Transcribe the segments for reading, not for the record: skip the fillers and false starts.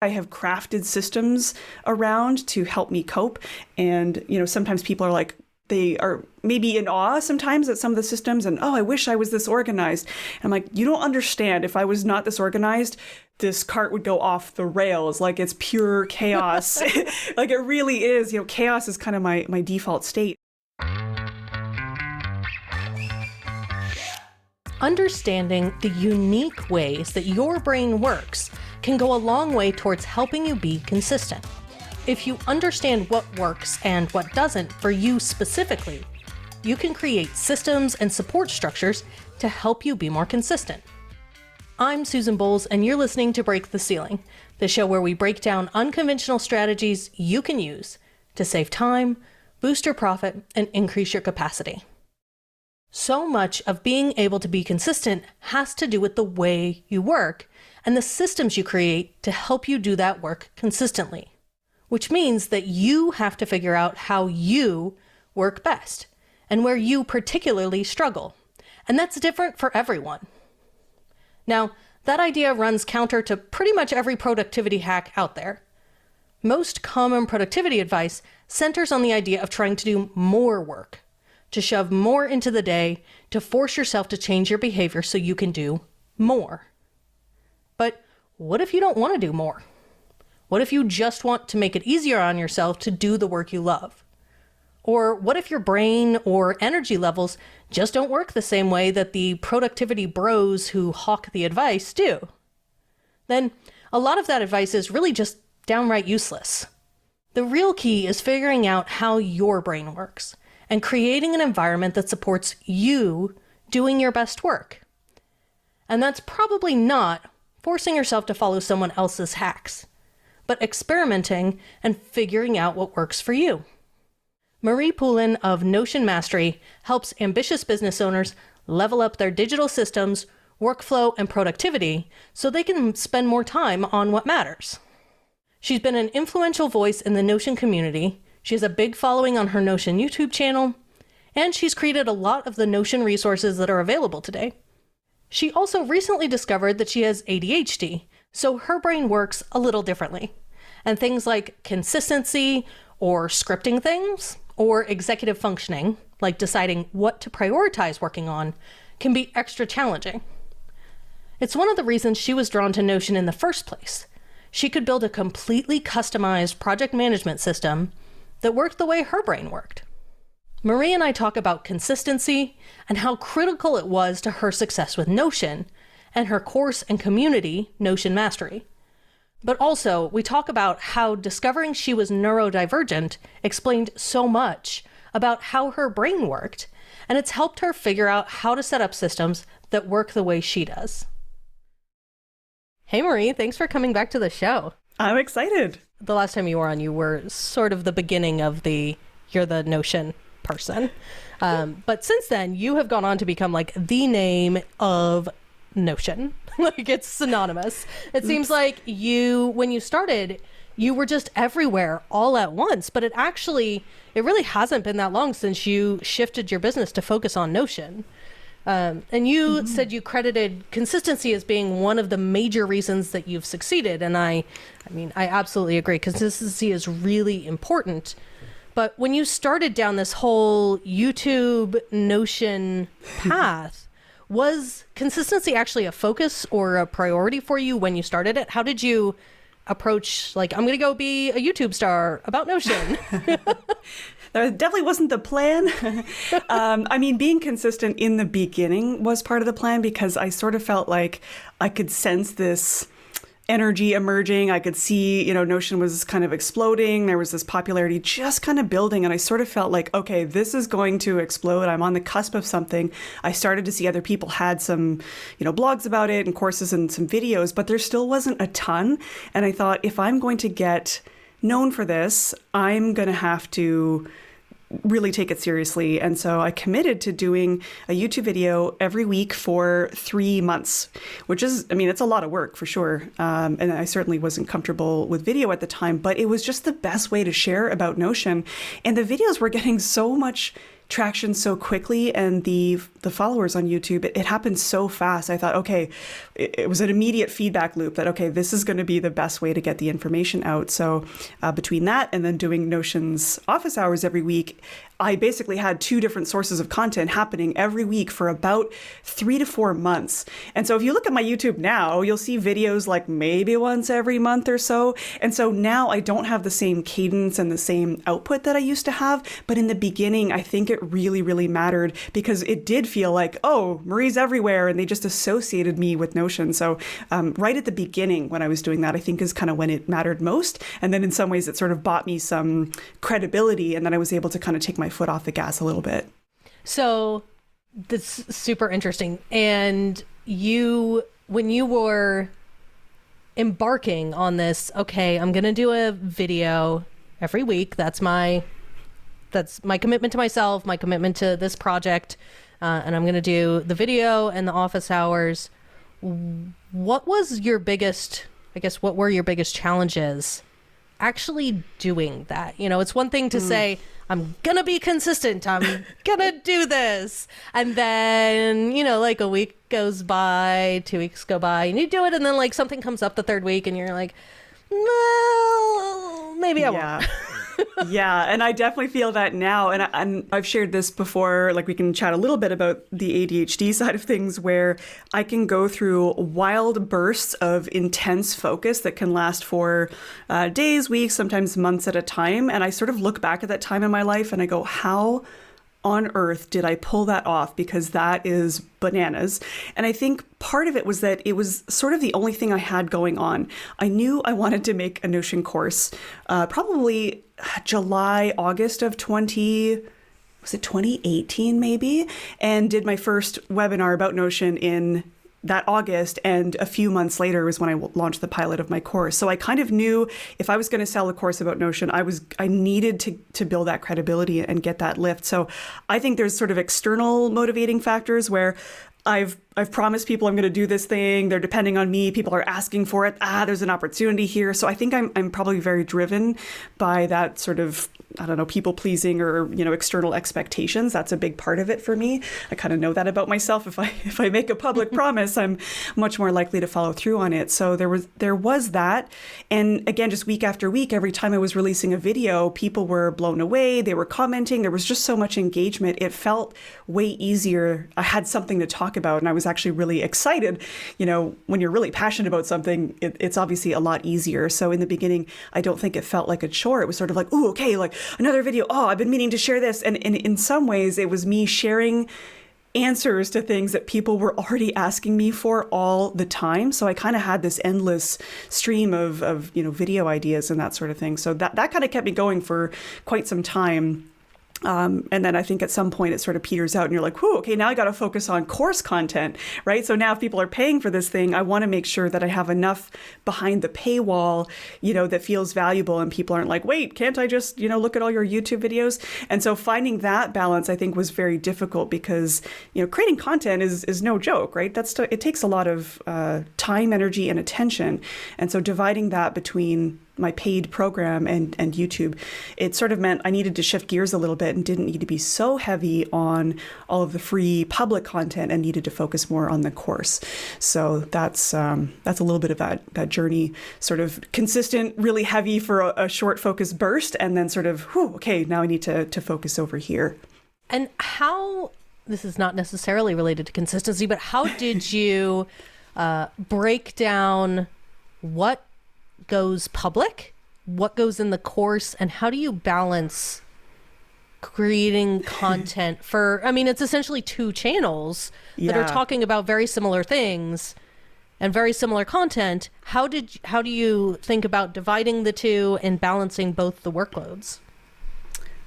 I have crafted systems around to help me cope. And, sometimes people are like, they are maybe in awe sometimes at some of the systems and, oh, I wish I was this organized. And I'm like, you don't understand. If I was not this organized, this cart would go off the rails. Like, it's pure chaos. Like, it really is. Chaos is kind of my default state. Understanding the unique ways that your brain works can go a long way towards helping you be consistent. If you understand what works and what doesn't for you specifically, you can create systems and support structures to help you be more consistent. I'm Susan Bowles, and you're listening to Break the Ceiling, the show where we break down unconventional strategies you can use to save time, boost your profit, and increase your capacity. So much of being able to be consistent has to do with the way you work and the systems you create to help you do that work consistently. Which means that you have to figure out how you work best and where you particularly struggle. And that's different for everyone. Now, that idea runs counter to pretty much every productivity hack out there. Most common productivity advice centers on the idea of trying to do more work, to shove more into the day, to force yourself to change your behavior so you can do more. But what if you don't want to do more? What if you just want to make it easier on yourself to do the work you love? Or what if your brain or energy levels just don't work the same way that the productivity bros who hawk the advice do? Then a lot of that advice is really just downright useless. The real key is figuring out how your brain works and creating an environment that supports you doing your best work. And that's probably not forcing yourself to follow someone else's hacks, but experimenting and figuring out what works for you. Marie Poulin of Notion Mastery helps ambitious business owners level up their digital systems, workflow, and productivity so they can spend more time on what matters. She's been an influential voice in the Notion community. She has a big following on her Notion YouTube channel, and she's created a lot of the Notion resources that are available today. She also recently discovered that she has ADHD, so her brain works a little differently. And things like consistency or scripting things or executive functioning, like deciding what to prioritize working on, can be extra challenging. It's one of the reasons she was drawn to Notion in the first place. She could build a completely customized project management system that worked the way her brain worked. Marie and I talk about consistency and how critical it was to her success with Notion and her course and community, Notion Mastery. But also, we talk about how discovering she was neurodivergent explained so much about how her brain worked, and it's helped her figure out how to set up systems that work the way she does. Hey Marie, thanks for coming back to the show. I'm excited. The last time you were on, you were sort of the beginning of you're the Notion person. But since then, you have gone on to become like the name of Notion. Like, it's synonymous. It seems like when you started, you were just everywhere all at once, but it really hasn't been that long since you shifted your business to focus on Notion. And you said you credited consistency as being one of the major reasons that you've succeeded. And I absolutely agree. Consistency is really important. But when you started down this whole YouTube Notion path, was consistency actually a focus or a priority for you when you started it? How did you approach, like, I'm going to go be a YouTube star about Notion? That definitely wasn't the plan. Being consistent in the beginning was part of the plan because I sort of felt like I could sense this energy emerging. I could see, Notion was kind of exploding. There was this popularity just kind of building. And I sort of felt like, okay, this is going to explode. I'm on the cusp of something. I started to see other people had some, blogs about it and courses and some videos, but there still wasn't a ton. And I thought, if I'm going to get known for this, I'm going to have to really take it seriously. And so I committed to doing a YouTube video every week for 3 months, which is, it's a lot of work for sure. And I certainly wasn't comfortable with video at the time, but it was just the best way to share about Notion. And the videos were getting so much traction so quickly, and the the followers on YouTube, it happened so fast. I thought, okay, it was an immediate feedback loop that, okay, this is going to be the best way to get the information out. So between that and then doing Notion's office hours every week, I basically had 2 different sources of content happening every week for about 3 to 4 months. And so if you look at my YouTube now, you'll see videos like maybe once every month or so. And so now I don't have the same cadence and the same output that I used to have. But in the beginning, I think it really, really mattered because it did feel like, oh, Marie's everywhere. And they just associated me with Notion. So right at the beginning when I was doing that, I think is kind of when it mattered most. And then in some ways, it sort of bought me some credibility. And then I was able to kind of take my foot off the gas a little bit. So that's super interesting. And when you were embarking on this, okay, I'm going to do a video every week. That's my commitment to myself, my commitment to this project. And I'm going to do the video and the office hours. What was your biggest, what were your biggest challenges actually doing that? It's one thing to say, I'm gonna be consistent, I'm gonna do this, and then like a week goes by, 2 weeks go by, and you do it, and then like something comes up the third week and you're like, well, maybe I won't. Yeah, and I definitely feel that now. And I've shared this before, like we can chat a little bit about the ADHD side of things, where I can go through wild bursts of intense focus that can last for days, weeks, sometimes months at a time. And I sort of look back at that time in my life and I go, how on earth did I pull that off? Because that is bananas. And I think part of it was that it was sort of the only thing I had going on. I knew I wanted to make a Notion course, probably July, August of 2018 maybe, and did my first webinar about Notion in that August, and a few months later was when I launched the pilot of my course. So I kind of knew if I was going to sell a course about Notion, I needed to build that credibility and get that lift. So I think there's sort of external motivating factors where I've promised people I'm going to do this thing. They're depending on me. People are asking for it. There's an opportunity here. So I think I'm probably very driven by that sort of, I don't know, people pleasing or, external expectations. That's a big part of it for me. I kind of know that about myself. If I make a public promise, I'm much more likely to follow through on it. So there was that. And again, just week after week, every time I was releasing a video, people were blown away. They were commenting. There was just so much engagement. It felt way easier. I had something to talk about, and I was actually really excited. When you're really passionate about something, it's obviously a lot easier. So in the beginning, I don't think it felt like a chore. It was sort of like, ooh, okay, like another video. Oh, I've been meaning to share this. And in some ways, it was me sharing answers to things that people were already asking me for all the time. So I kind of had this endless stream of video ideas and that sort of thing. So that kind of kept me going for quite some time. And then I think at some point it sort of peters out and you're like, whew, okay, now I got to focus on course content, right? So now if people are paying for this thing, I want to make sure that I have enough behind the paywall, that feels valuable and people aren't like, wait, can't I just, look at all your YouTube videos? And so finding that balance, I think, was very difficult because, creating content is no joke, right? It takes a lot of time, energy, and attention. And so dividing that between my paid program and YouTube, it sort of meant I needed to shift gears a little bit and didn't need to be so heavy on all of the free public content and needed to focus more on the course. So that's a little bit of that journey, sort of consistent, really heavy for a short focus burst, and then sort of, whew, okay, now I need to focus over here. And how, this is not necessarily related to consistency, but how did you break down what goes public, what goes in the course, and how do you balance creating content for, it's essentially 2 channels that are talking about very similar things and very similar content. How do you think about dividing the 2 and balancing both the workloads?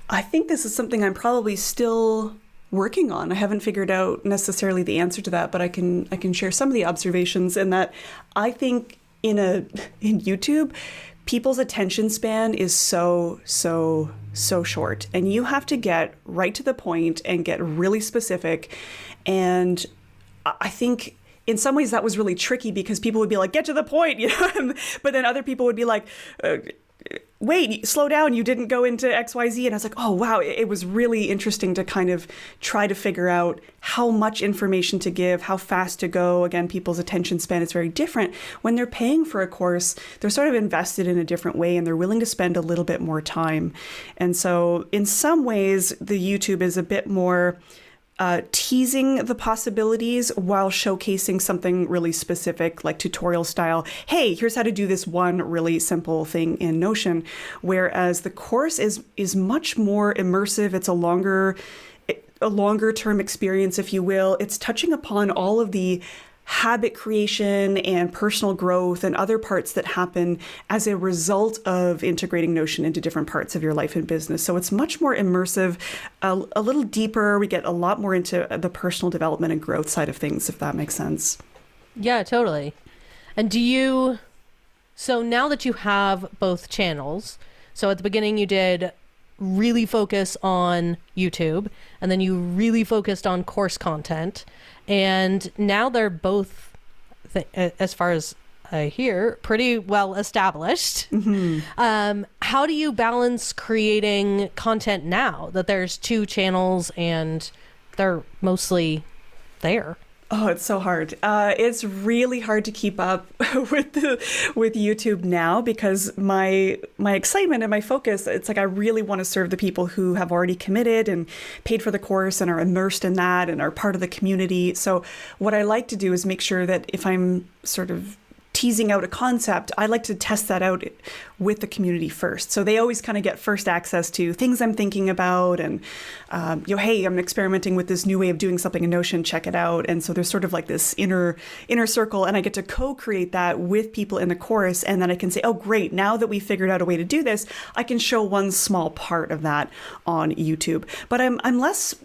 I think this is something I'm probably still working on. I haven't figured out necessarily the answer to that, but I can share some of the observations in that I think in YouTube, people's attention span is so short, and you have to get right to the point and get really specific. And I think in some ways that was really tricky because people would be like, get to the point, but then other people would be like, wait, slow down, you didn't go into XYZ. And I was like, oh, wow, it was really interesting to kind of try to figure out how much information to give, how fast to go. Again, people's attention span is very different. When they're paying for a course, they're sort of invested in a different way and they're willing to spend a little bit more time. And so in some ways, the YouTube is a bit more teasing the possibilities while showcasing something really specific, like tutorial style. Hey, here's how to do this one really simple thing in Notion. Whereas the course is much more immersive. It's a longer term experience, if you will. It's touching upon all of the habit creation and personal growth and other parts that happen as a result of integrating Notion into different parts of your life and business. So it's much more immersive, a little deeper. We get a lot more into the personal development and growth side of things, if that makes sense. Yeah, totally. And so now that you have both channels, so at the beginning you did really focus on YouTube, and then you really focused on course content, and now they're both, as far as I hear, pretty well established. Mm-hmm. How do you balance creating content now that there's two channels and they're mostly there? Oh, it's so hard. It's really hard to keep up with YouTube now because my excitement and my focus, it's like I really want to serve the people who have already committed and paid for the course and are immersed in that and are part of the community. So what I like to do is make sure that if I'm sort of teasing out a concept, I like to test that out with the community first. So they always kind of get first access to things I'm thinking about and, hey, I'm experimenting with this new way of doing something in Notion, check it out. And so there's sort of like this inner circle, and I get to co-create that with people in the course. And then I can say, oh, great, now that we figured out a way to do this, I can show one small part of that on YouTube. But I'm less,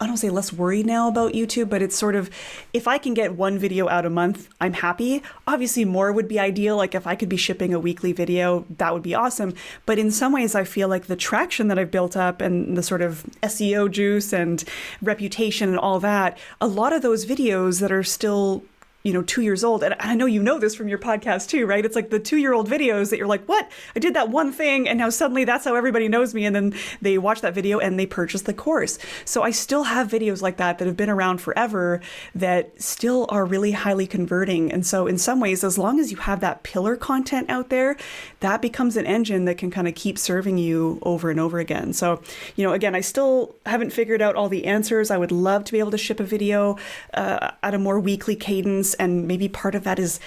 I don't say less worried now about YouTube, but it's sort of, if I can get one video out a month, I'm happy. Obviously more would be ideal. Like if I could be shipping a weekly video, that would be awesome. But in some ways, I feel like the traction that I've built up and the sort of SEO juice and reputation and all that, a lot of those videos that are still 2 years old. And I know you know this from your podcast too, right? It's like the 2-year-old videos that you're like, what? I did that one thing and now suddenly that's how everybody knows me. And then they watch that video and they purchase the course. So I still have videos like that have been around forever that still are really highly converting. And so in some ways, as long as you have that pillar content out there, that becomes an engine that can kind of keep serving you over and over again. So, again, I still haven't figured out all the answers. I would love to be able to ship a video at a more weekly cadence. And maybe part of that is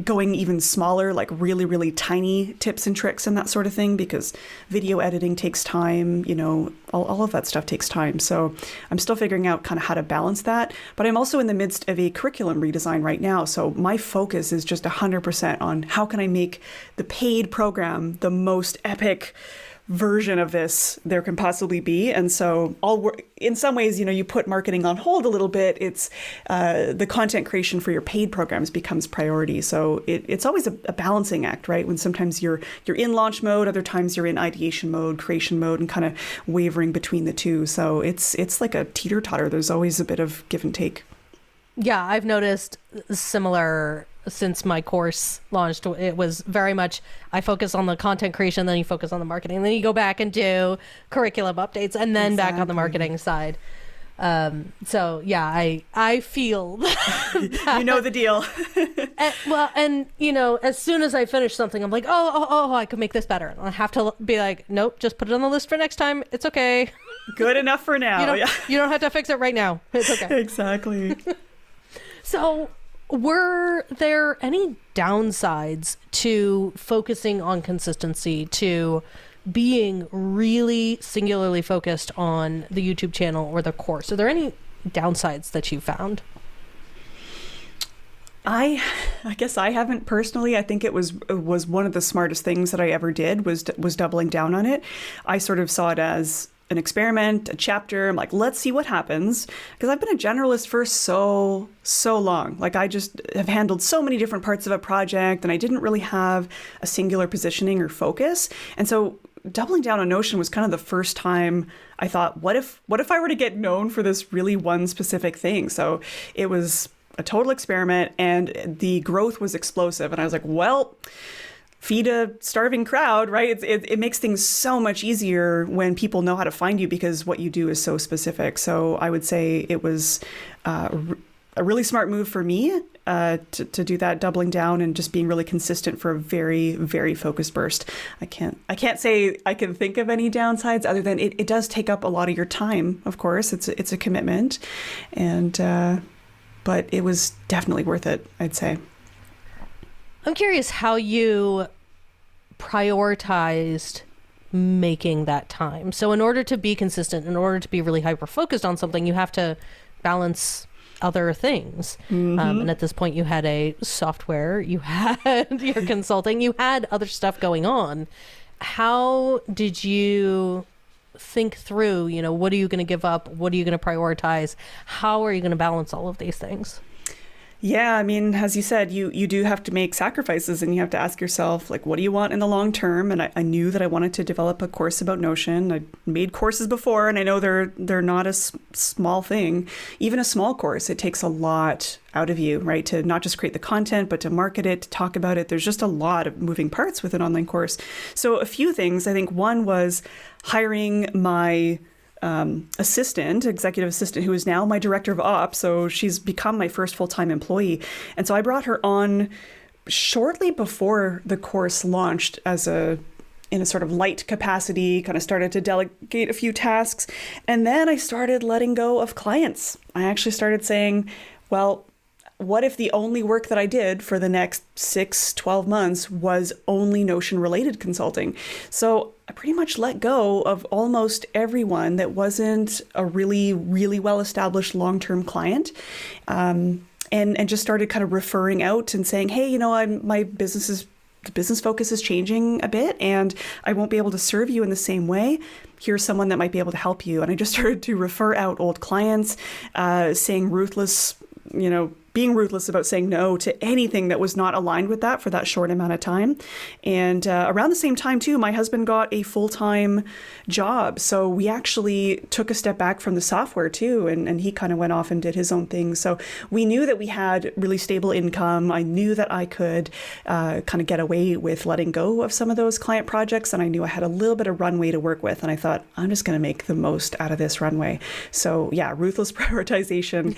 going even smaller, like really, really tiny tips and tricks and that sort of thing, because video editing takes time, all of that stuff takes time. So I'm still figuring out kind of how to balance that. But I'm also in the midst of a curriculum redesign right now. So my focus is just 100% on how can I make the paid program the most epic version of this there can possibly be. And so in some ways, you put marketing on hold a little bit. It's the content creation for your paid programs becomes priority. So it's always a balancing act, right? When sometimes you're in launch mode, other times you're in ideation mode, creation mode, and kind of wavering between the two. So it's like a teeter-totter. There's always a bit of give and take. Yeah, I've noticed similar since my course launched. It was very much, I focus on the content creation, then you focus on the marketing, then you go back and do curriculum updates, and then back on the marketing side. So yeah, I feel you know the deal. As soon as I finish something, I'm like, oh, I could make this better. And I have to be like, nope, just put it on the list for next time. It's okay. Good enough for now. You don't have to fix it right now. It's okay. Exactly. So were there any downsides to focusing on consistency, to being really singularly focused on the YouTube channel or the course? Are there any downsides that you found? I guess I haven't personally. I think it was one of the smartest things that I ever did was doubling down on it. I sort of saw it as an experiment, a chapter. I'm like, let's see what happens. Because I've been a generalist for so long. Like I just have handled so many different parts of a project and I didn't really have a singular positioning or focus. And so doubling down on Notion was kind of the first time I thought, what if I were to get known for this really one specific thing? So it was a total experiment and the growth was explosive. And I was like, well, feed a starving crowd, right? It makes things so much easier when people know how to find you because what you do is so specific. So I would say it was a really smart move for me to do that, doubling down and just being really consistent for a very, very focused burst. I can't say I can think of any downsides other than it does take up a lot of your time. Of course, it's a commitment, and but it was definitely worth it, I'd say. I'm curious how you prioritized making that time. So in order to be consistent, in order to be really hyper-focused on something, you have to balance other things. And at this point, you had a software, you had your consulting, you had other stuff going on. How did you think through, what are you going to give up? What are you going to prioritize? How are you going to balance all of these things? Yeah, I mean, as you said, you do have to make sacrifices, and you have to ask yourself, like, what do you want in the long term? And I knew that I wanted to develop a course about Notion. I made courses before, and I know they're not a small thing. Even a small course, it takes a lot out of you, right? To not just create the content, but to market it, to talk about it. There's just a lot of moving parts with an online course. So a few things. I think one was hiring my executive assistant, who is now my director of ops. So she's become my first full-time employee. And so I brought her on shortly before the course launched in a sort of light capacity, kind of started to delegate a few tasks. And then I started letting go of clients. I actually started saying, well, what if the only work that I did for the next 12 months was only Notion related consulting? So I pretty much let go of almost everyone that wasn't a really, really well-established long-term client. And just started kind of referring out and saying, hey, the business focus is changing a bit and I won't be able to serve you in the same way. Here's someone that might be able to help you. And I just started to refer out old clients, being ruthless about saying no to anything that was not aligned with that for that short amount of time. And around the same time, too, my husband got a full-time job. So we actually took a step back from the software, too, and he kind of went off and did his own thing. So we knew that we had really stable income. I knew that I could kind of get away with letting go of some of those client projects. And I knew I had a little bit of runway to work with. And I thought, I'm just going to make the most out of this runway. So yeah, ruthless prioritization,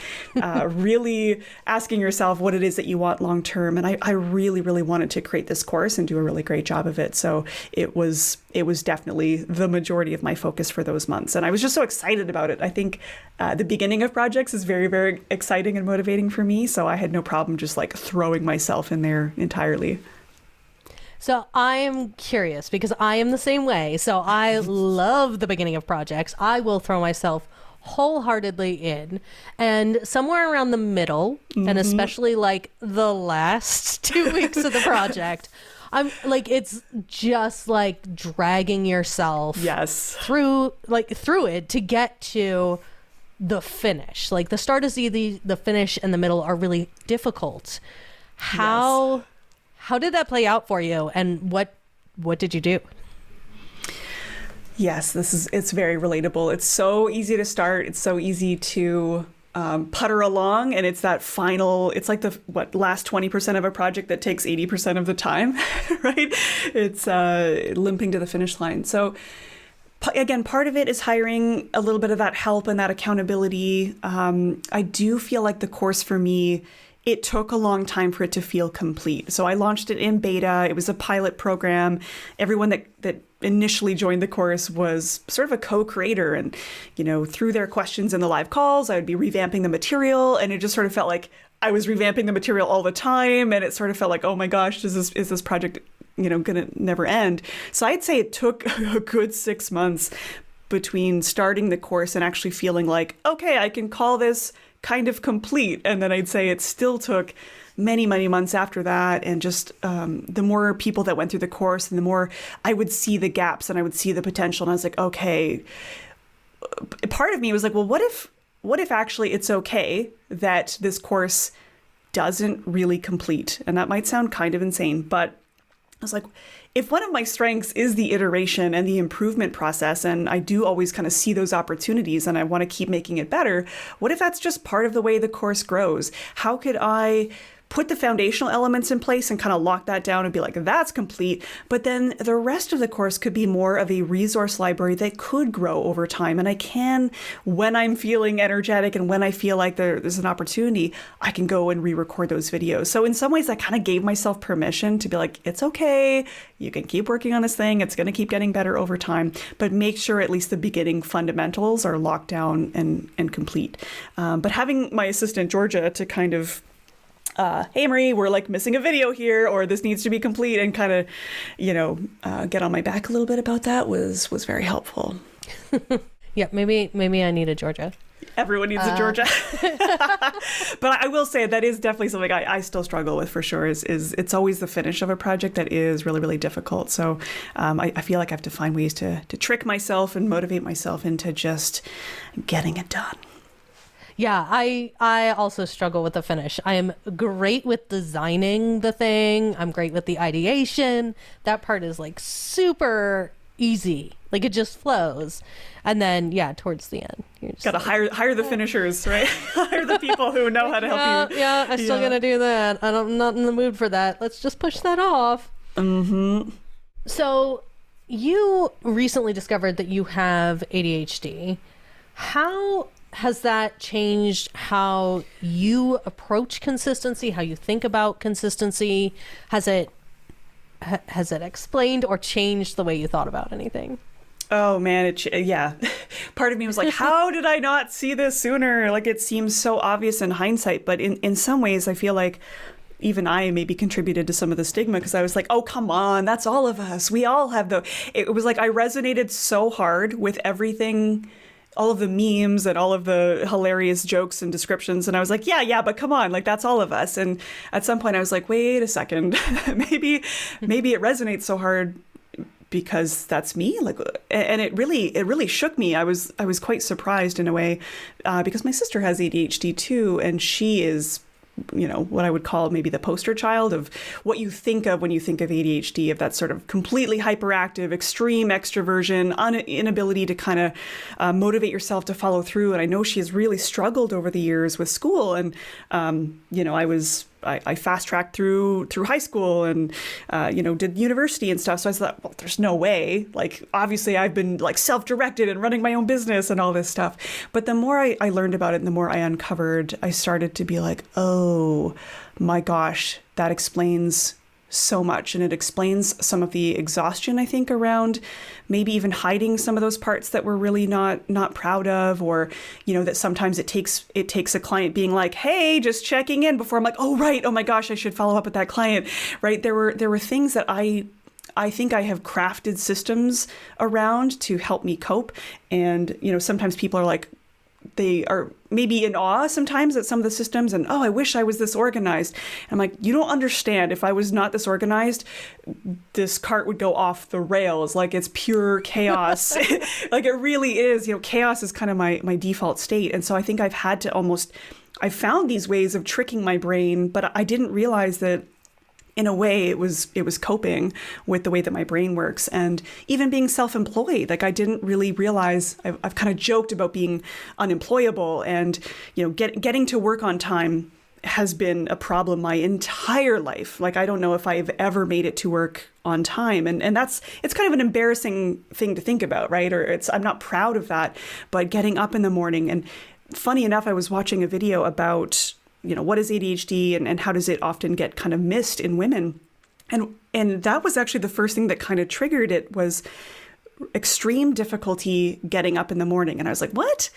really asking yourself what it is that you want long term. And I really, really wanted to create this course and do a really great job of it. So it was definitely the majority of my focus for those months. And I was just so excited about it. I think the beginning of projects is very, very exciting and motivating for me. So I had no problem just like throwing myself in there entirely. So I'm curious because I am the same way. So I love the beginning of projects. I will throw myself wholeheartedly in, and somewhere around the middle, and especially like the last 2 weeks of the project, I'm like, it's just like dragging yourself through it to get to the finish. Like the start is easy, the finish and the middle are really difficult. How did that play out for you, and what did you do? Yes, it's very relatable. It's so easy to start. It's so easy to putter along. And it's that final, it's like the last 20% of a project that takes 80% of the time, right? It's limping to the finish line. So again, part of it is hiring a little bit of that help and that accountability. I do feel like the course for me, it took a long time for it to feel complete. So I launched it in beta. It was a pilot program. Everyone that initially joined the course was sort of a co-creator, and through their questions in the live calls, I would be revamping the material, and it just sort of felt like I was revamping the material all the time, and it sort of felt like, oh my gosh, is this project gonna never end? So I'd say it took a good 6 months between starting the course and actually feeling like, okay, I can call this kind of complete. And then I'd say it still took many, many months after that. And just the more people that went through the course and the more I would see the gaps and I would see the potential. And I was like, okay, part of me was like, well, what if actually it's okay that this course doesn't really complete? And that might sound kind of insane, but I was like, if one of my strengths is the iteration and the improvement process, and I do always kind of see those opportunities and I want to keep making it better, what if that's just part of the way the course grows? How could I put the foundational elements in place and kind of lock that down and be like, that's complete. But then the rest of the course could be more of a resource library that could grow over time. And I can, when I'm feeling energetic and when I feel like there's an opportunity, I can go and re-record those videos. So in some ways, I kind of gave myself permission to be like, it's okay. You can keep working on this thing. It's going to keep getting better over time. But make sure at least the beginning fundamentals are locked down and complete. But having my assistant, Georgia, to kind of hey, Marie, we're like missing a video here, or this needs to be complete, and kind of, get on my back a little bit about that was very helpful. Yeah, maybe I need a Georgia. Everyone needs a Georgia. But I will say that is definitely something I still struggle with for sure, is it's always the finish of a project that is really, really difficult. So I feel like I have to find ways to trick myself and motivate myself into just getting it done. Yeah, I also struggle with the finish. I am great with designing the thing. I'm great with the ideation. That part is like super easy. Like it just flows. And then, yeah, towards the end, you're just gotta hire the finishers, right? Hire the people who know how to help you. Yeah, I still gotta do that. I'm not in the mood for that. Let's just push that off. Mm-hmm. So you recently discovered that you have ADHD. How has that changed how you approach consistency, how you think about consistency? Has it explained or changed the way you thought about anything? Oh man, yeah. Part of me was like, how did I not see this sooner? Like it seems so obvious in hindsight, but in some ways I feel like even I maybe contributed to some of the stigma, because I was like, oh, come on, that's all of us. We all have it was like I resonated so hard with everything, all of the memes and all of the hilarious jokes and descriptions. And I was like, yeah, but come on, like that's all of us. And at some point I was like, wait a second, maybe it resonates so hard because that's me. Like, and it really shook me. I was quite surprised in a way, because my sister has ADHD too. And she is, what I would call maybe the poster child of what you think of when you think of ADHD, of that sort of completely hyperactive, extreme extroversion, inability to kind of motivate yourself to follow through. And I know she has really struggled over the years with school. And, I fast tracked through high school and, did university and stuff. So I thought, well, there's no way. Like, obviously, I've been like self-directed and running my own business and all this stuff. But the more I learned about it and the more I uncovered, I started to be like, oh my gosh, that explains so much. And it explains some of the exhaustion, I think, around maybe even hiding some of those parts that we're really not proud of, or, that sometimes it takes a client being like, hey, just checking in before I'm like, oh, right. Oh my gosh, I should follow up with that client. Right. There were things that I think I have crafted systems around to help me cope. And, sometimes people are like, they are maybe in awe sometimes at some of the systems and, oh, I wish I was this organized. And I'm like, you don't understand. If I was not this organized, this cart would go off the rails. Like it's pure chaos. Like it really is, chaos is kind of my default state. And so I think I found these ways of tricking my brain, but I didn't realize that in a way, it was coping with the way that my brain works. And even being self-employed, like I didn't really realize, I've kind of joked about being unemployable, and getting to work on time has been a problem my entire life. Like I don't know if I've ever made it to work on time, and it's kind of an embarrassing thing to think about, right? Or I'm not proud of that, but getting up in the morning. And funny enough, I was watching a video about what is ADHD and how does it often get kind of missed in women. And that was actually the first thing that kind of triggered it, was extreme difficulty getting up in the morning. And I was like, what?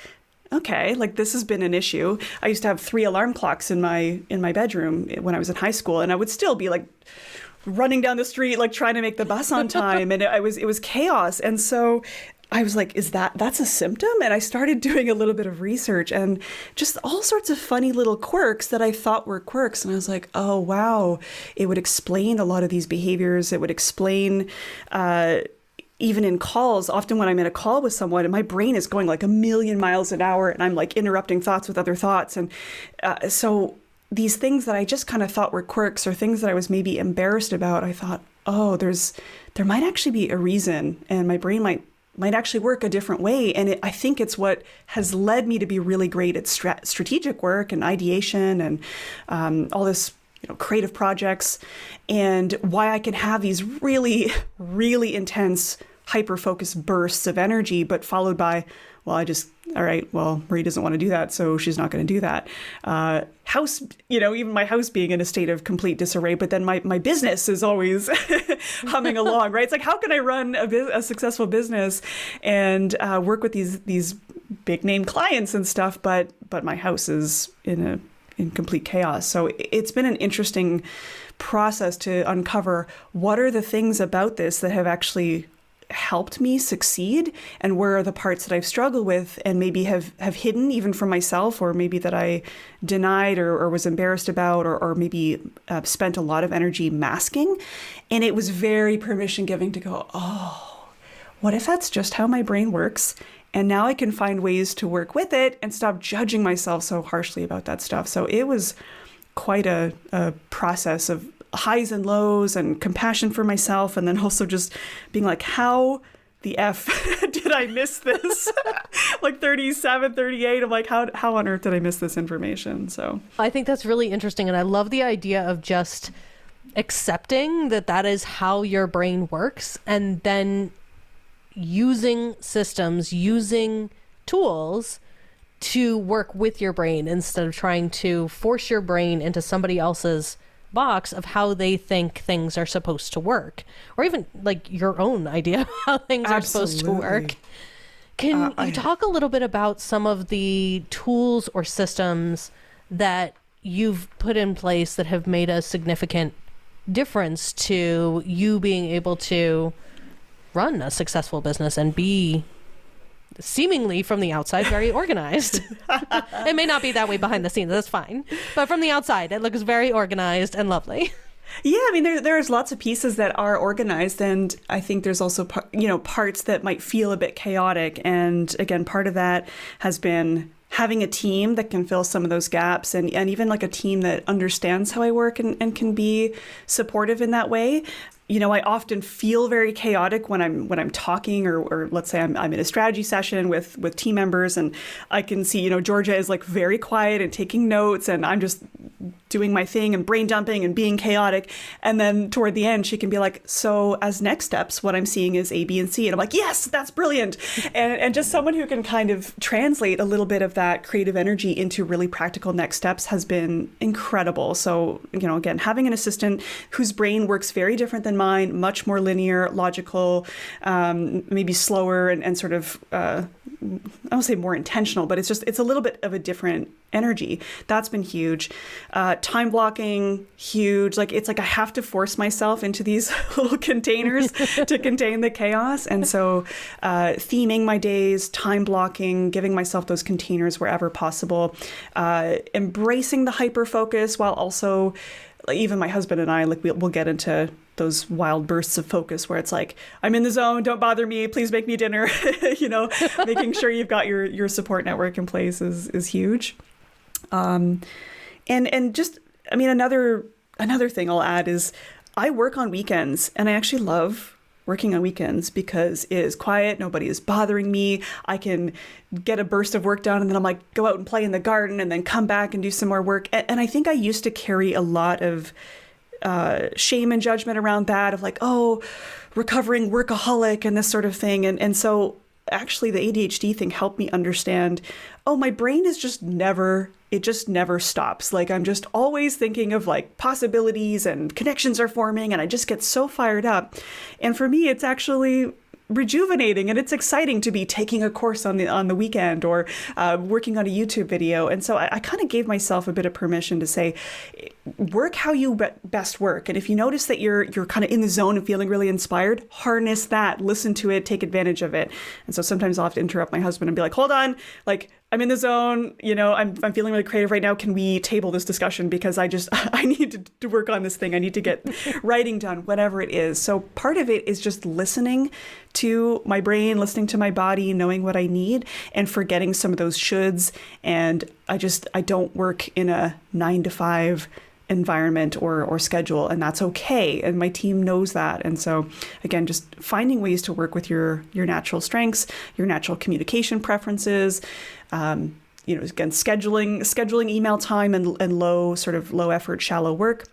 Okay, like this has been an issue. I used to have 3 alarm clocks in my bedroom when I was in high school, and I would still be like running down the street, like trying to make the bus on time. And it was chaos. And so I was like, that's a symptom? And I started doing a little bit of research and just all sorts of funny little quirks that I thought were quirks. And I was like, oh, wow, it would explain a lot of these behaviors. It would explain, even in calls, often when I'm in a call with someone and my brain is going like a million miles an hour and I'm like interrupting thoughts with other thoughts. And so these things that I just kind of thought were quirks or things that I was maybe embarrassed about, I thought, oh, there might actually be a reason, and my brain might actually work a different way. And I think it's what has led me to be really great at strategic work and ideation and all this creative projects, and why I can have these really, really intense, hyper-focused bursts of energy, but followed by, all right, well, Marie doesn't want to do that, so she's not going to do that. House, even my house being in a state of complete disarray, but then my business is always humming along, right? It's like, how can I run a successful business and work with these big name clients and stuff, but my house is in complete chaos. So it's been an interesting process to uncover what are the things about this that have actually helped me succeed, and where are the parts that I've struggled with and maybe have hidden even from myself, or maybe that I denied or was embarrassed about, or maybe spent a lot of energy masking. And it was very permission giving to go, oh, what if that's just how my brain works? And now I can find ways to work with it and stop judging myself so harshly about that stuff. So it was quite a process of highs and lows and compassion for myself. And then also just being like, how the F did I miss this? Like 37, 38. I'm like, how on earth did I miss this information? So I think that's really interesting. And I love the idea of just accepting that is how your brain works, and then using systems, using tools to work with your brain instead of trying to force your brain into somebody else's box of how they think things are supposed to work, or even like your own idea of how things are supposed to work. Can you talk a little bit about some of the tools or systems that you've put in place that have made a significant difference to you being able to run a successful business and be seemingly from the outside very organized? It may not be that way behind the scenes, that's fine, but from the outside it looks very organized and lovely. Yeah, I mean, there's lots of pieces that are organized, and I think there's also parts that might feel a bit chaotic. And again, part of that has been having a team that can fill some of those gaps, and even like a team that understands how I work and can be supportive in that way. I often feel very chaotic when I'm talking, or let's say I'm in a strategy session with team members, and I can see, Georgia is like very quiet and taking notes, and I'm just doing my thing and brain dumping and being chaotic. And then toward the end, she can be like, so as next steps, what I'm seeing is A, B, and C. And I'm like, yes, that's brilliant. And just someone who can kind of translate a little bit of that creative energy into really practical next steps has been incredible. So, again, having an assistant whose brain works very different than mine, much more linear, logical, maybe slower and sort of, I don't say more intentional, but it's a little bit of a different energy. That's been huge. Time blocking, huge. It's like I have to force myself into these little containers to contain the chaos. And so theming my days, time blocking, giving myself those containers wherever possible, embracing the hyper focus while also, even my husband and I, we'll get into those wild bursts of focus where it's like, I'm in the zone, don't bother me, please make me dinner. Making sure you've got your support network in place is huge. And just, I mean, another thing I'll add is I work on weekends, and I actually love working on weekends because it is quiet. Nobody is bothering me. I can get a burst of work done, and then I'm like, go out and play in the garden and then come back and do some more work. And I think I used to carry a lot of shame and judgment around that, of like, oh, recovering workaholic and this sort of thing. And so actually the ADHD thing helped me understand, oh, my brain is just never stops. Like, I'm just always thinking of like possibilities, and connections are forming, and I just get so fired up. And for me, it's actually rejuvenating, and it's exciting to be taking a course on the weekend, or working on a YouTube video. And so I kind of gave myself a bit of permission to say, work how you best work. And if you notice that you're kind of in the zone and feeling really inspired, harness that, listen to it, take advantage of it. And so sometimes I'll have to interrupt my husband and be like, hold on, like, I'm in the zone, I'm feeling really creative right now. Can we table this discussion? Because I need to work on this thing. I need to get writing done, whatever it is. So part of it is just listening to my brain, listening to my body, knowing what I need, and forgetting some of those shoulds. And I don't work in a 9-to-5 environment or schedule, and that's okay. And my team knows that. And so again, just finding ways to work with your natural strengths, your natural communication preferences, again, scheduling email time and low effort, shallow work.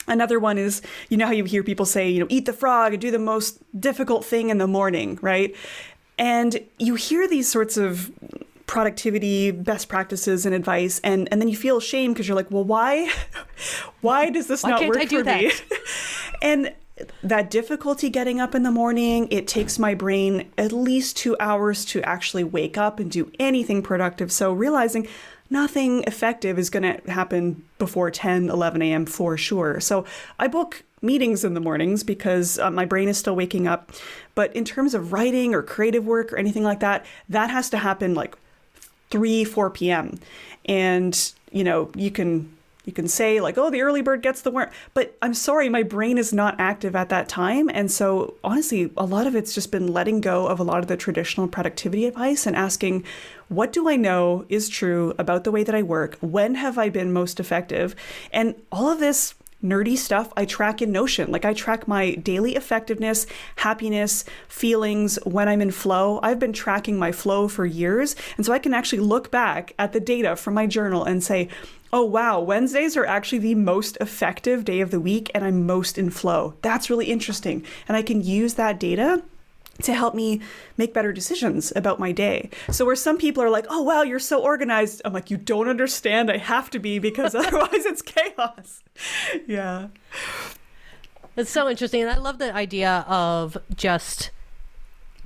Another one is, you know how you hear people say, eat the frog and do the most difficult thing in the morning, right? And you hear these sorts of productivity best practices and advice, and then you feel ashamed because you're like, well, why does this not work for me? And that difficulty getting up in the morning, it takes my brain at least 2 hours to actually wake up and do anything productive. So realizing nothing effective is going to happen before 10, 11 a.m. for sure. So I book meetings in the mornings because my brain is still waking up. But in terms of writing or creative work or anything like that, that has to happen like 3, 4 p.m. And, you can say like, oh, the early bird gets the worm. But I'm sorry, my brain is not active at that time. And so honestly, a lot of it's just been letting go of a lot of the traditional productivity advice and asking, what do I know is true about the way that I work? When have I been most effective? And all of this nerdy stuff I track in Notion. Like I track my daily effectiveness, happiness, feelings when I'm in flow. I've been tracking my flow for years. And so I can actually look back at the data from my journal and say, oh, wow, Wednesdays are actually the most effective day of the week and I'm most in flow. That's really interesting. And I can use that data to help me make better decisions about my day. So where some people are like, oh, wow, you're so organized. I'm like, you don't understand. I have to be because otherwise it's chaos. Yeah. It's so interesting. And I love the idea of just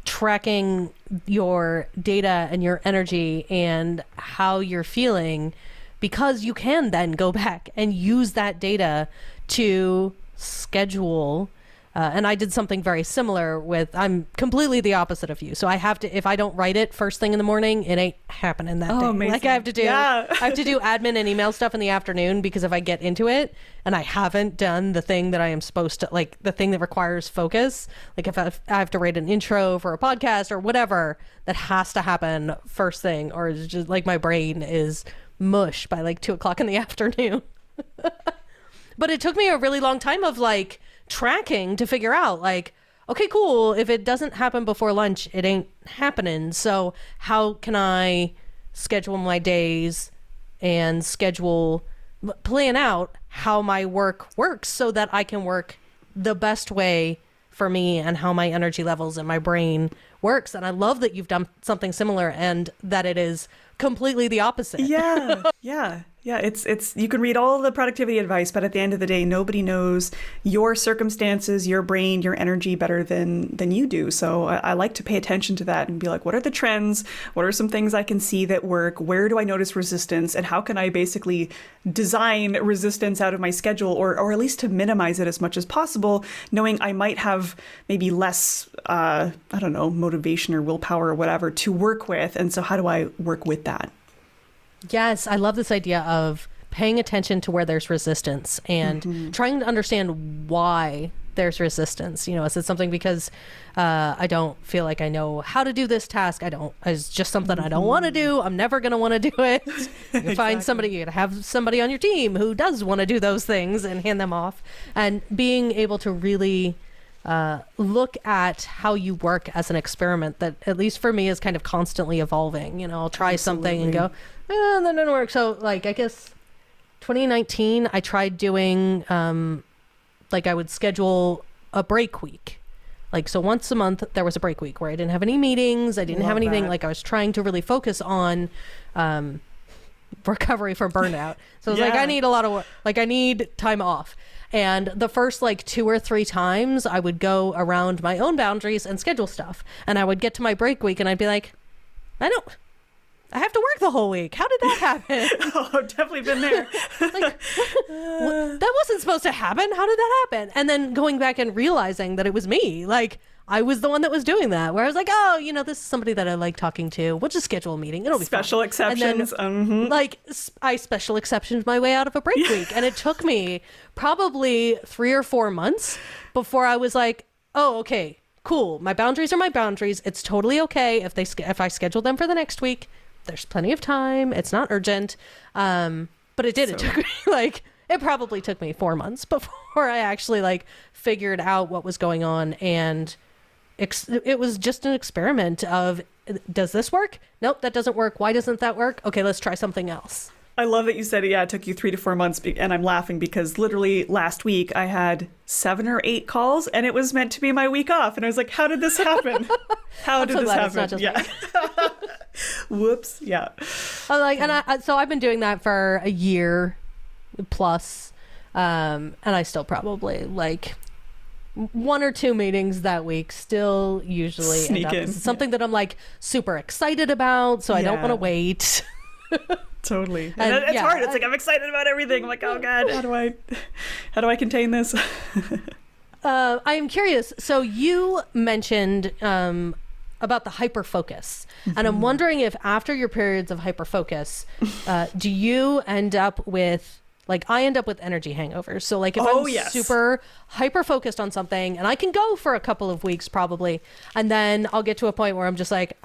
tracking your data and your energy and how you're feeling, because you can then go back and use that data to schedule. And I did something very similar I'm completely the opposite of you. So I have to, if I don't write it first thing in the morning, it ain't happening that day. Amazing. Like I have to do admin and email stuff in the afternoon, because if I get into it and I haven't done the thing that I am supposed to, like the thing that requires focus, like if I have to write an intro for a podcast or whatever, that has to happen first thing, or it's just like my brain is mush by like 2:00 in the afternoon. But it took me a really long time of like tracking to figure out like, okay, cool. If it doesn't happen before lunch, it ain't happening. So how can I schedule my days and plan out how my work works so that I can work the best way for me and how my energy levels and my brain works. And I love that you've done something similar and that it is completely the opposite. Yeah, it's you can read all the productivity advice, but at the end of the day, nobody knows your circumstances, your brain, your energy better than you do. So I like to pay attention to that and be like, what are the trends? What are some things I can see that work? Where do I notice resistance? And how can I basically design resistance out of my schedule, or at least to minimize it as much as possible, knowing I might have maybe less, motivation or willpower or whatever to work with. And so how do I work with that? Yes, I love this idea of paying attention to where there's resistance and trying to understand why there's resistance. Is it something because I don't feel like I know how to do this task? It's just something I don't want to do. I'm never going to want to do it. You find somebody, you have somebody on your team who does want to do those things and hand them off. And being able to really look at how you work as an experiment that, at least for me, is kind of constantly evolving. I'll try something and go, that didn't work. So like, I guess 2019, I tried doing, I would schedule a break week. Like, so once a month there was a break week where I didn't have any meetings. I didn't have anything. That. Like I was trying to really focus on, recovery from burnout. So I was like, I need a lot of work. Like I need time off. And the first 2 or 3 times I would go around my own boundaries and schedule stuff. And I would get to my break week and I'd be like, I have to work the whole week. How did that happen? Oh, I've definitely been there. That wasn't supposed to happen. How did that happen? And then going back and realizing that it was me. Like I was the one that was doing that, where I was like, oh, this is somebody that I like talking to. We'll just schedule a meeting. It'll be special fun. exceptions. And then, I special exceptioned my way out of a break week. And it took me probably 3 or 4 months before I was like, oh, okay, cool. My boundaries are my boundaries. It's totally okay if I schedule them for the next week. There's plenty of time. It's not urgent. But it did. It took me it probably took me 4 months before I actually figured out what was going on. And it was just an experiment of, does this work? Nope, that doesn't work. Why doesn't that work? Okay, let's try something else. I love that you said, yeah, it took you 3 to 4 months, and I'm laughing because literally last week I had 7 or 8 calls, and it was meant to be my week off, and I was like, how did this happen? How did this happen? It's not just me. Whoops. Yeah. So I've been doing that for a year plus, and I still probably like 1 or 2 meetings that week still usually sneak in. It's something that I'm like super excited about, so I don't want to wait. Totally. And it's hard. It's like I'm excited about everything. I'm like, oh God, how do I contain this? I am curious. So you mentioned about the hyperfocus, and I'm wondering if after your periods of hyperfocus, do you end up with, like, I end up with energy hangovers. So like if I'm super hyper focused on something, and I can go for a couple of weeks probably, and then I'll get to a point where I'm just like,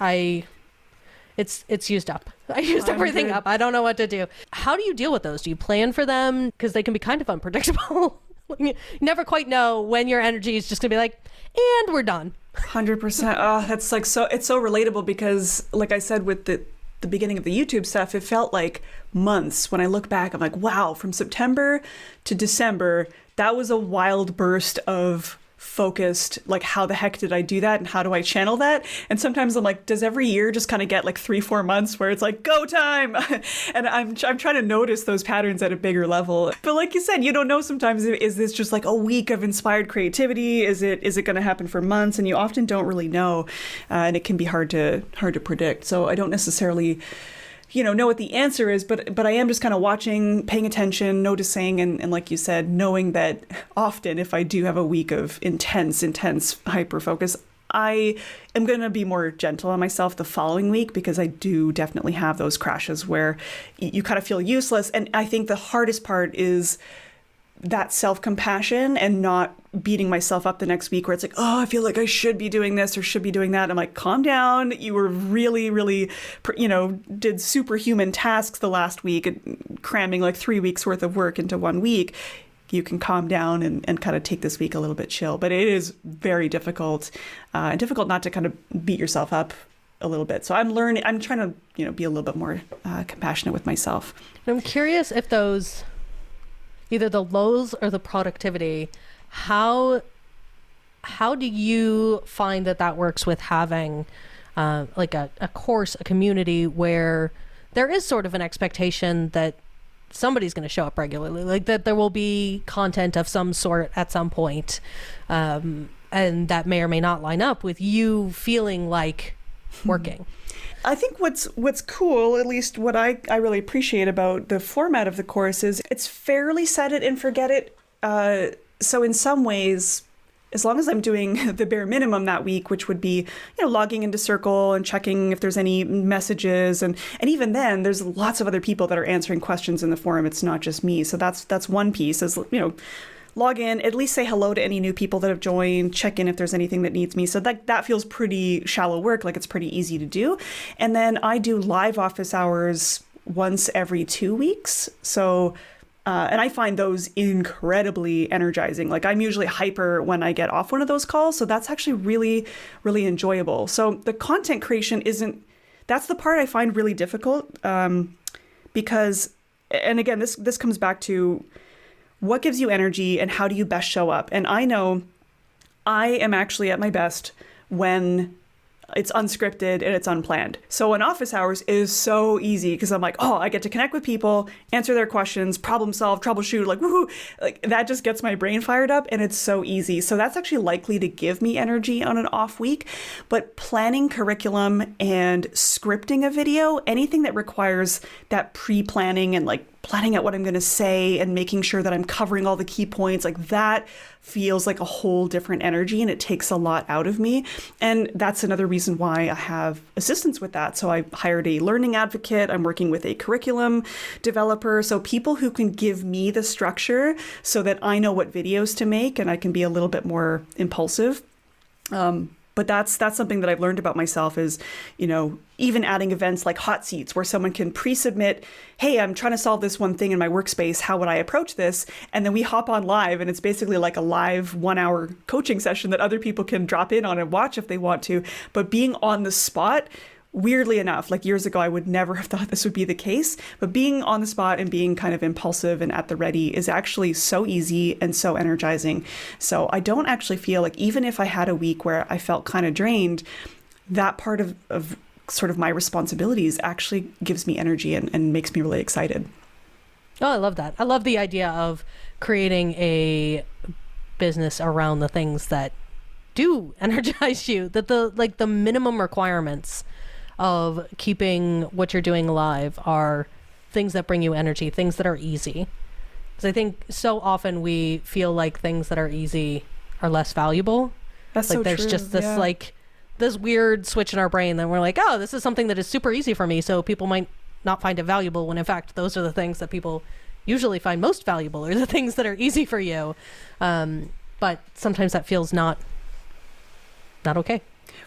it's used up. I used everything up. I don't know what to do. How do you deal with those? Do you plan for them? Because they can be kind of unpredictable. You never quite know when your energy is just gonna be like, and we're done. 100%. Oh, that's like it's so relatable because, like I said, with the beginning of the YouTube stuff, it felt like months. When I look back, I'm like, wow, from September to December, that was a wild burst of focused, like, how the heck did I do that and how do I channel that? And sometimes I'm like, does every year just kind of get like 3-4 months where it's like go time? And I'm trying to notice those patterns at a bigger level. But like you said, you don't know sometimes, is this just like a week of inspired creativity? Is it going to happen for months? And you often don't really know, and it can be hard to predict. So I don't necessarily know what the answer is, but I am just kind of watching, paying attention, noticing, and like you said, knowing that often if I do have a week of intense hyper focus, I am going to be more gentle on myself the following week, because I do definitely have those crashes where you kind of feel useless. And I think the hardest part is that self-compassion and not beating myself up the next week where it's like, oh, I feel like I should be doing this or should be doing that. I'm like, calm down. You were really, really, did superhuman tasks the last week, cramming like 3 weeks worth of work into 1 week. You can calm down and kind of take this week a little bit chill. But it is very difficult, and difficult not to kind of beat yourself up a little bit. So I'm trying to, be a little bit more compassionate with myself. I'm curious if those, either the lows or the productivity, how do you find that works with having like a course, a community where there is sort of an expectation that somebody's going to show up regularly, like that there will be content of some sort at some point, and that may or may not line up with you feeling like working? I think what's cool, at least what I really appreciate about the format of the course, is it's fairly set it and forget it. So in some ways, as long as I'm doing the bare minimum that week, which would be, logging into Circle and checking if there's any messages, and even then, there's lots of other people that are answering questions in the forum. It's not just me. So that's one piece, is, log in, at least say hello to any new people that have joined, check in if there's anything that needs me. So that feels pretty shallow work, like it's pretty easy to do. And then I do live office hours once every 2 weeks. So, and I find those incredibly energizing. Like, I'm usually hyper when I get off one of those calls. So that's actually really, really enjoyable. So the content creation that's the part I find really difficult, because, and again, this comes back to what gives you energy and how do you best show up? And I know I am actually at my best when it's unscripted and it's unplanned. So in office hours is so easy because I'm like, oh, I get to connect with people, answer their questions, problem solve, troubleshoot, like woohoo. Like, that just gets my brain fired up, and it's so easy. So that's actually likely to give me energy on an off week. But planning curriculum and scripting a video, anything that requires that pre-planning and like planning out what I'm going to say and making sure that I'm covering all the key points, like that feels like a whole different energy, and it takes a lot out of me. And that's another reason why I have assistance with that. So I hired a learning advocate. I'm working with a curriculum developer. So people who can give me the structure so that I know what videos to make and I can be a little bit more impulsive. But that's something that I've learned about myself is, even adding events like hot seats where someone can pre-submit, hey, I'm trying to solve this one thing in my workspace. How would I approach this? And then we hop on live, and it's basically like a live 1-hour coaching session that other people can drop in on and watch if they want to. But being on the spot weirdly enough, like years ago, I would never have thought this would be the case. But being on the spot and being kind of impulsive and at the ready is actually so easy and so energizing. So I don't actually feel like, even if I had a week where I felt kind of drained, that part of sort of my responsibilities actually gives me energy and makes me really excited. Oh, I love that. I love the idea of creating a business around the things that do energize you, that the minimum requirements of keeping what you're doing alive are things that bring you energy, things that are easy. Because I think so often we feel like things that are easy are less valuable. That's like so there's true. just this like this weird switch in our brain that we're like, oh, this is something that is super easy for me, so people might not find it valuable, when in fact those are the things that people usually find most valuable, or the things that are easy for you. But sometimes that feels not okay.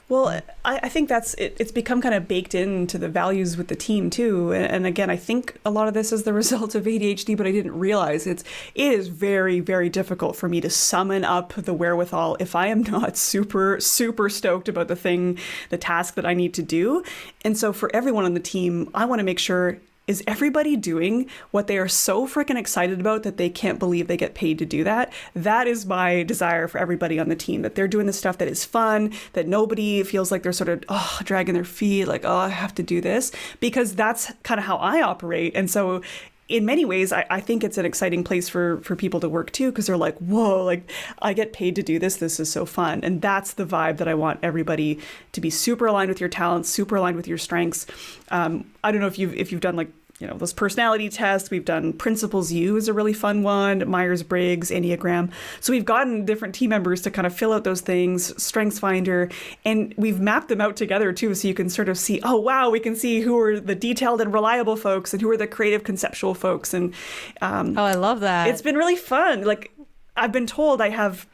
Well, I think it's become kind of baked into the values with the team too. And again, I think a lot of this is the result of ADHD, but I didn't realize it is very, very difficult for me to summon up the wherewithal if I am not super, super stoked about the task that I need to do. And so for everyone on the team, I want to make sure, is everybody doing what they are so freaking excited about that they can't believe they get paid to do that? That is my desire for everybody on the team, that they're doing the stuff that is fun, that nobody feels like they're sort of dragging their feet, like, I have to do this, because that's kind of how I operate. And so in many ways, I think it's an exciting place for people to work too, because they're like, whoa, like I get paid to do this. This is so fun. And that's the vibe that I want everybody to be super aligned with your talents, super aligned with your strengths. I don't know if you've done like, those personality tests. We've done Principles U is a really fun one, Myers-Briggs, Enneagram. So we've gotten different team members to kind of fill out those things, Strengths Finder, and we've mapped them out together too, so you can sort of see, oh wow, we can see who are the detailed and reliable folks and who are the creative, conceptual folks. And I love that. It's been really fun. Like, I've been told I have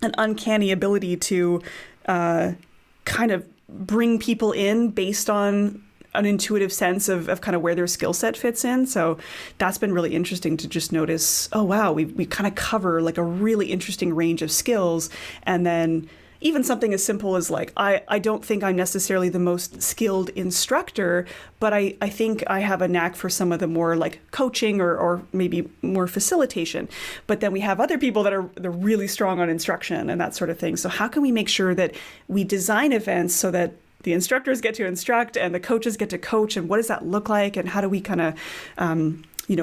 an uncanny ability to kind of bring people in based on an intuitive sense of kind of where their skill set fits in. So that's been really interesting to just notice, oh, wow, we kind of cover like a really interesting range of skills. And then even something as simple as like, I don't think I'm necessarily the most skilled instructor, but I think I have a knack for some of the more like coaching or maybe more facilitation. But then we have other people that they're really strong on instruction and that sort of thing. So how can we make sure that we design events so that the instructors get to instruct and the coaches get to coach, and what does that look like? And how do we kind of,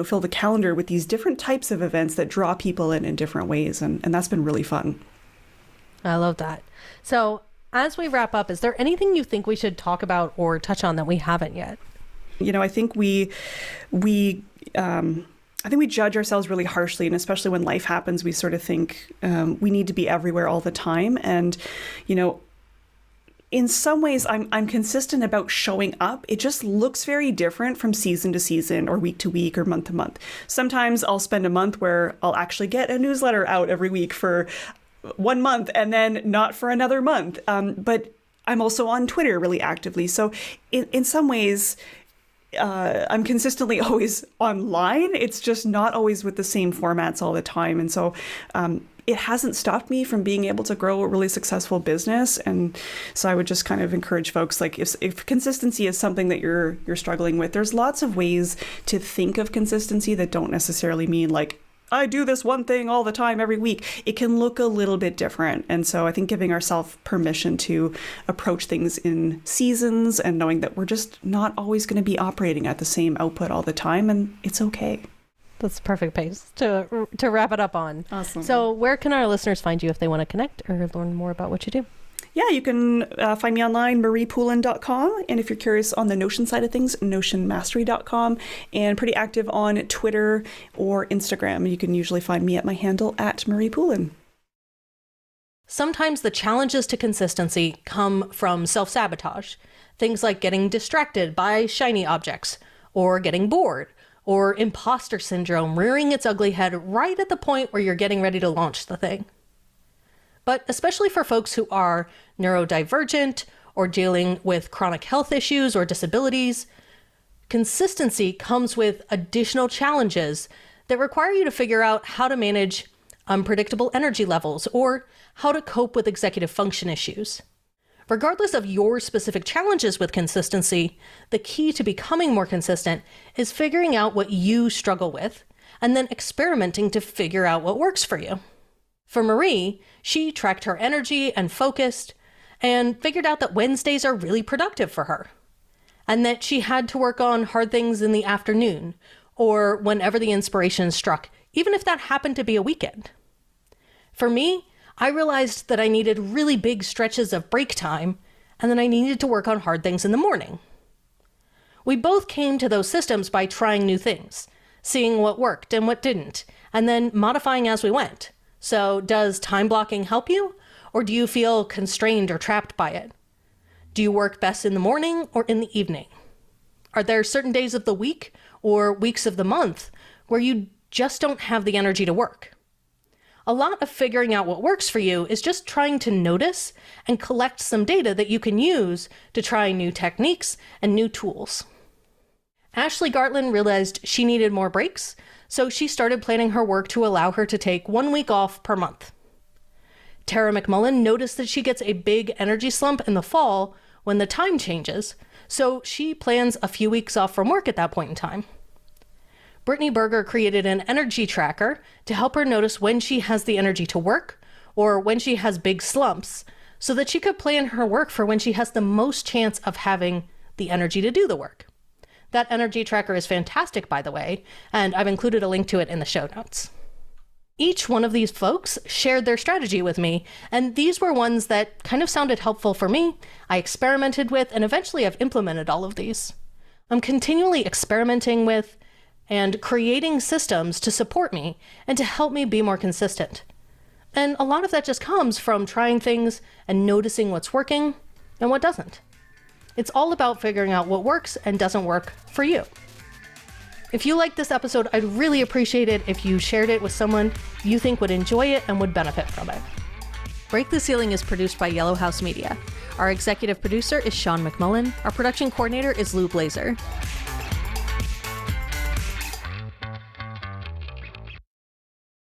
fill the calendar with these different types of events that draw people in different ways? And that's been really fun. I love that. So as we wrap up, is there anything you think we should talk about or touch on that we haven't yet? I think we judge ourselves really harshly, and especially when life happens, we sort of think we need to be everywhere all the time. And, in some ways, I'm consistent about showing up. It just looks very different from season to season or week to week or month to month. Sometimes I'll spend a month where I'll actually get a newsletter out every week for 1 month and then not for another month. But I'm also on Twitter really actively. So in some ways, I'm consistently always online. It's just not always with the same formats all the time. And so it hasn't stopped me from being able to grow a really successful business. And so I would just kind of encourage folks, like if consistency is something that you're struggling with, there's lots of ways to think of consistency that don't necessarily mean like, I do this one thing all the time every week. It can look a little bit different. And so I think giving ourselves permission to approach things in seasons and knowing that we're just not always going to be operating at the same output all the time, and it's okay. That's the perfect pace to wrap it up on. Awesome. So where can our listeners find you if they want to connect or learn more about what you do? Yeah, you can find me online, mariepoulin.com. And if you're curious on the Notion side of things, notionmastery.com. And pretty active on Twitter or Instagram. You can usually find me at my handle at mariepoulin. Sometimes the challenges to consistency come from self-sabotage. Things like getting distracted by shiny objects, or getting bored, or imposter syndrome rearing its ugly head right at the point where you're getting ready to launch the thing. But especially for folks who are neurodivergent or dealing with chronic health issues or disabilities, consistency comes with additional challenges that require you to figure out how to manage unpredictable energy levels or how to cope with executive function issues. Regardless of your specific challenges with consistency, the key to becoming more consistent is figuring out what you struggle with and then experimenting to figure out what works for you. For Marie, she tracked her energy and focused and figured out that Wednesdays are really productive for her, and that she had to work on hard things in the afternoon or whenever the inspiration struck, even if that happened to be a weekend. For me, I realized that I needed really big stretches of break time and then I needed to work on hard things in the morning. We both came to those systems by trying new things, seeing what worked and what didn't, and then modifying as we went. So does time blocking help you, or do you feel constrained or trapped by it? Do you work best in the morning or in the evening? Are there certain days of the week or weeks of the month where you just don't have the energy to work? A lot of figuring out what works for you is just trying to notice and collect some data that you can use to try new techniques and new tools. Ashley Gartland realized she needed more breaks, so she started planning her work to allow her to take 1 week off per month. Tara McMullen noticed that she gets a big energy slump in the fall when the time changes, so she plans a few weeks off from work at that point in time. Brittany Berger created an energy tracker to help her notice when she has the energy to work or when she has big slumps, so that she could plan her work for when she has the most chance of having the energy to do the work. That energy tracker is fantastic, by the way, and I've included a link to it in the show notes. Each one of these folks shared their strategy with me, and these were ones that kind of sounded helpful for me, I experimented with, and eventually I've implemented all of these. I'm continually experimenting with and creating systems to support me and to help me be more consistent. And a lot of that just comes from trying things and noticing what's working and what doesn't. It's all about figuring out what works and doesn't work for you. If you liked this episode, I'd really appreciate it if you shared it with someone you think would enjoy it and would benefit from it. Break the Ceiling is produced by Yellow House Media. Our executive producer is Sean McMullen. Our production coordinator is Lou Blazer.